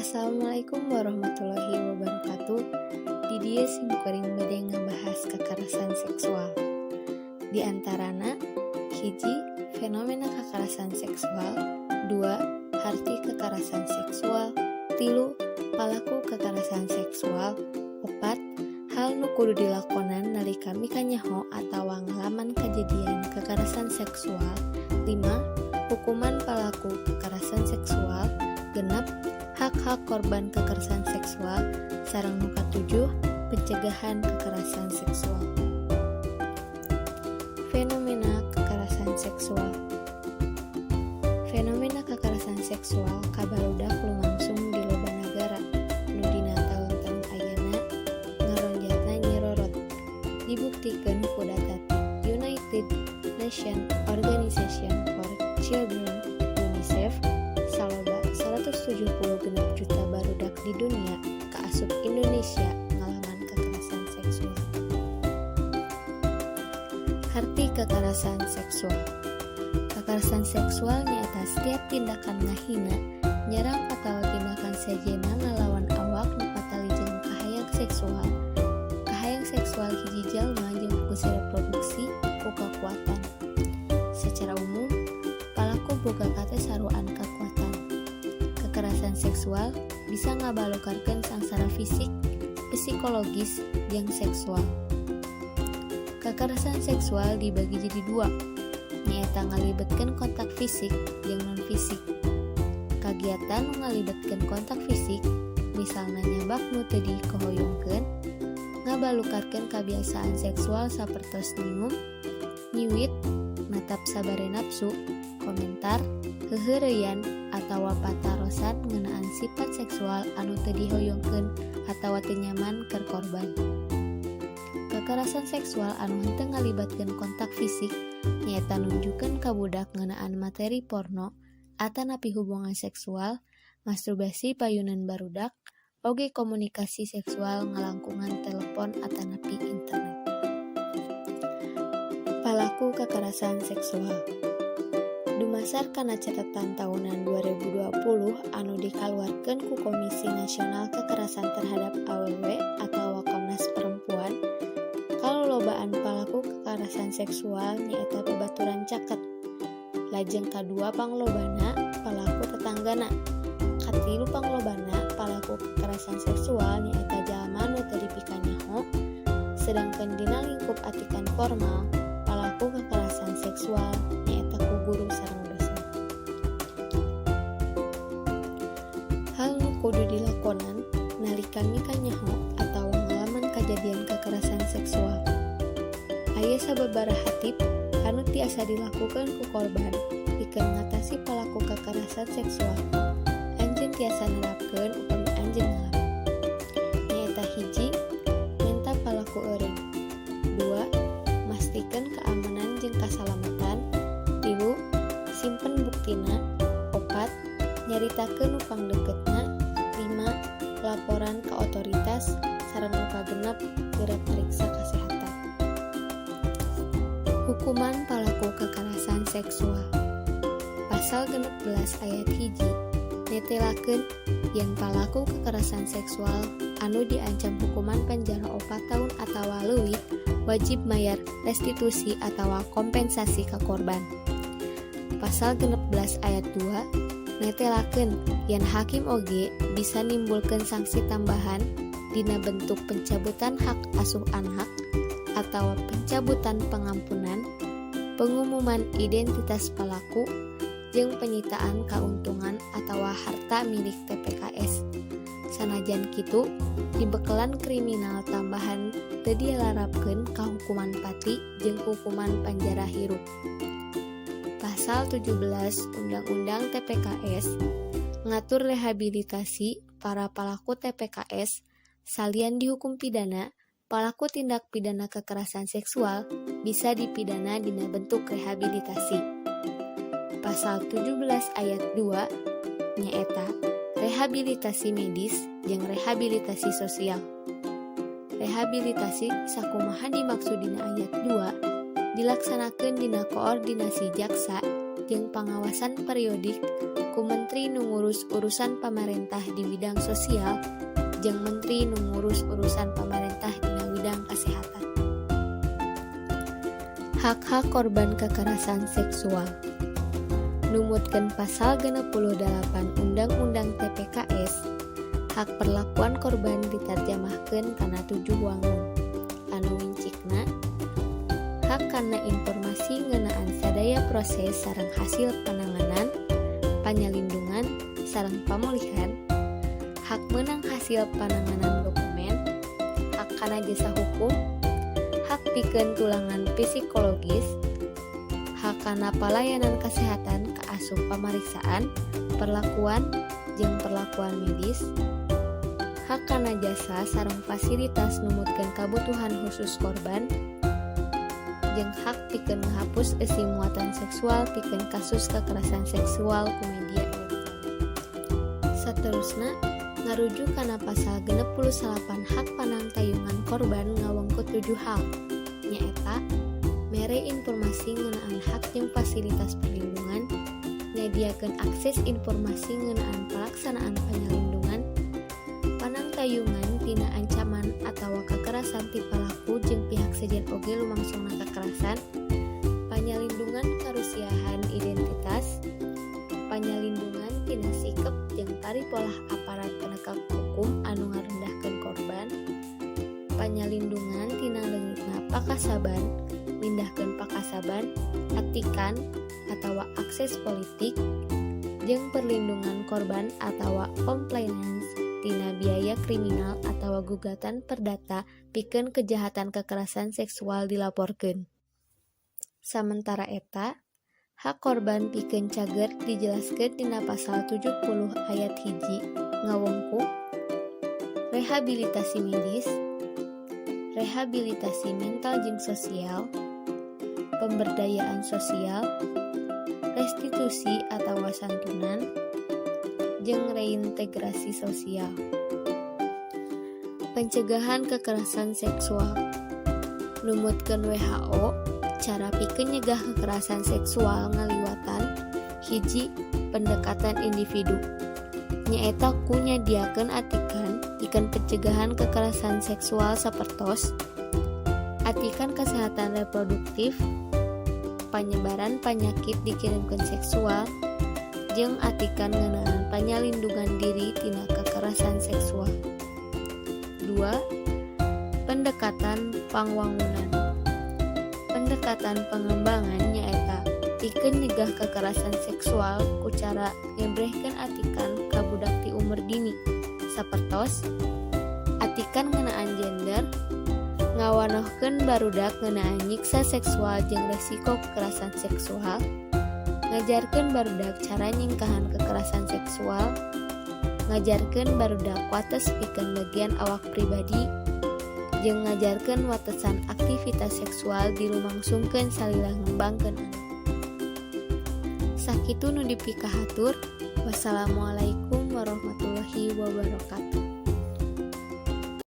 Assalamualaikum warahmatullahi wabarakatuh. Di dia simkuring bade ngabahas kekerasan seksual. Di antarana hiji fenomena kekerasan seksual, 2 arti kekerasan seksual, 3 palaku kekerasan seksual, 4 hal nu kudu dilakonan nalika mika nyaho atawa ngalaman kejadian kekerasan seksual, 5 hukuman palaku kekerasan seksual, 6 hak-hak korban kekerasan seksual, sareng nu ka-7 pencegahan kekerasan seksual. Fenomena kekerasan seksual. Fenomena kekerasan seksual kabarudak lumangsung di loba nagara nu dina taun-taun ayeuna ngaronjatna nyirorot. Dibuktikeun ku data United Nations Organization for Children UNICEF saloba 176 juta barudak di dunia kaasup Indonesia ngalaman kekerasan seksual. Arti kekerasan seksual. Kekerasan seksual nyaeta setiap tindakan ngahina, nyerang atau tindakan sejenna ngalawan awak nu patali jeung kahayang seksual. Kahayang seksual hiji jalma jeung fungsi reproduksi ku kakuatan. Secara umum, palaku boga kate saruan kakuatan. Kekerasan seksual bisa ngabalokarkeun sangsara fisik, psikologis, jeung seksual. Kekerasan seksual dibagi jadi 2, nyaeta ngalibetkeun kontak fisik jeung non-fisik. Kagiatan nu ngalibetkeun kontak fisik, misalna nyabak nu teu dikohoyongkeun, ngabalukarkeun kabiasaan seksual sapertos nyium, nyiwit, natap sabare nafsu, komentar, heuheureyan, atawa patarosan ngeunaan sifat seksual anu teu dihoyongkeun atawa teu nyaman keur korban. Kekerasan seksual anu henteu ngalibatkeun kontak fisik nyaeta nunjukkeun ka budak ngeunaan materi porno atanapi hubungan seksual, masturbasi payunan barudak, oge komunikasi seksual ngalangkungan telepon atanapi internet. Palaku kekerasan seksual. Dumasar kana catatan tahunan 2020 anu dikaluarkeun ku Komisi Nasional Kekerasan Terhadap AWW atau Komnas Perempuan, kalolobaan palaku kekerasan seksual nyaeta babaturan caket. Lajeng kadua panglobana palaku tetanggana. Katilu panglobana palaku kekerasan seksual nyaeta jalma nu teu dipika nyaho. Sedangkeun dina lingkup atikan formal, palaku kekerasan seksual nyaeta ku guru sareng dosen. Hal nu kudu dilakonan nalika mika nyaho atawa ngalaman kejadian kekerasan seksual. Aya sababaraha tip anu tiasa dilakukan ku korban pikeun ngatasi palaku kekerasan seksual. Anjeun tiasa nerapkeun upami anjeun ngalaman. Nyaeta hiji, menta palaku eureun. 2 mastikeun keamanan jeung kasalamatan. 3 simpen buktina. 4 nyaritakeun nu pangdeukeutna. 5 laporan ka otoritas sareng nu kagenep geura pariksa kasehatan. Hukuman palaku kekerasan seksual. Pasal 16 ayat 1 netelakeun yen palaku kekerasan seksual anu diancam hukuman penjara 4 tahun atawa leuwih wajib mayar restitusi atawa kompensasi ka korban. Pasal 16 ayat 2 netelakeun yen hakim oge bisa nimbulkeun sanksi tambahan dina bentuk pencabutan hak asuh anak atawa pencabutan pengampunan, pengumuman identitas palaku, jeung penyitaan kauntungan atawa harta milik TPKS. Sanajan kitu, dibekelan kriminal tambahan teu dilarapkeun ka hukuman pati jeung hukuman penjara hirup. Pasal 17 Undang-Undang TPKS ngatur rehabilitasi para palaku TPKS salian dihukum pidana. Palaku tindak pidana kekerasan seksual bisa dipidana dina bentuk rehabilitasi. Pasal 17 ayat 2 nyaeta rehabilitasi medis jeung rehabilitasi sosial. Rehabilitasi sakumaha dimaksud dina ayat 2 dilaksanakeun dina koordinasi jaksa jeung pengawasan periodik ku Menteri nu ngurus urusan pamarentah di bidang sosial jeung Menteri nu ngurus urusan pamarentah dina bidang kesehatan. Hak-hak korban kekerasan seksual numutkeun pasal 68 Undang-Undang TPKS, hak perlakuan korban ditarjamahkeun kana 7 wangun. Anu wincikna, hak kana informasi ngeunaan sadaya proses sareng hasil penanganan, panyalindungan, sareng pamulihan, hak menang hasil penanganan dokumen, hak kana jasa hukum, hak pikeun tulangan psikologis, hak kana pelayanan kesehatan kaasup pameriksaan, perlakuan, jeung perlakuan medis, hak kana jasa sareng fasilitas numutkeun kabutuhan khusus korban, jeung hak pikeun ngahapus eusi muatan seksual pikeun kasus kekerasan seksual ku media elektronik. Saterusna, ngarujuk kana pasal 68 hak panangtayungan korban ngawengkut 7 hal, nyaeta mere informasi ngeunaan hak jeung fasilitas perlindungan, nyadiakeun akses informasi ngeunaan pelaksanaan panyalindungan, panangtayungan tina ancaman atawa kekerasan ti palaku jeung pihak sejen oge lumangsungna kekerasan, panyalindungan karusiahan identitas, panyalindungan tina sikep jeung paripolah aparat penegak hukum anu ngarendahkeun korban, panyalindungan tina leungitna pakasaban, mindahkeun pakasaban, atikan atawa akses politik, jeung perlindungan korban atawa complainants tina biaya kriminal atawa gugatan perdata pikeun kejahatan kekerasan seksual dilaporkeun. Samentara eta, hak korban pikeun cager dijelaskeun dina pasal 70 ayat 1 ngawengku rehabilitasi medis, rehabilitasi mental jeung sosial, pemberdayaan sosial, restitusi atawa santunan, jeung reintegrasi sosial. Pencegahan kekerasan seksual numutkeun WHO cara pikeun nyegah kekerasan seksual ngaliwatan hiji pendekatan individu, nyaeta ku nyadiakeun atikan pikeun pencegahan kekerasan seksual sapertos atikan kesehatan reproduktif, penyebaran penyakit dikirimkeun seksual, jeung atikan ngeunaan panyalindungan diri tina kekerasan seksual. 2. Pendekatan pangwangunan. Pendekatan pengembangan nyaeta pikeun nyegah kekerasan seksual ku cara ngebrehkeun atikan ka budak ti umur dini sapertos atikan ngeunaan gender, ngawanohkeun barudak ngeunaan nyiksa seksual jeung resiko kekerasan seksual, ngajarkeun barudak cara nyingkahan kekerasan seksual, ngajarkeun barudak wates pikeun bagian awak pribadi, jeung ngajarkeun watesan aktivitas seksual dilumangsungkeun salila ngembangkeun anak. Sakitu nu dipikahatur. Wassalamualaikum warahmatullahi wabarakatuh.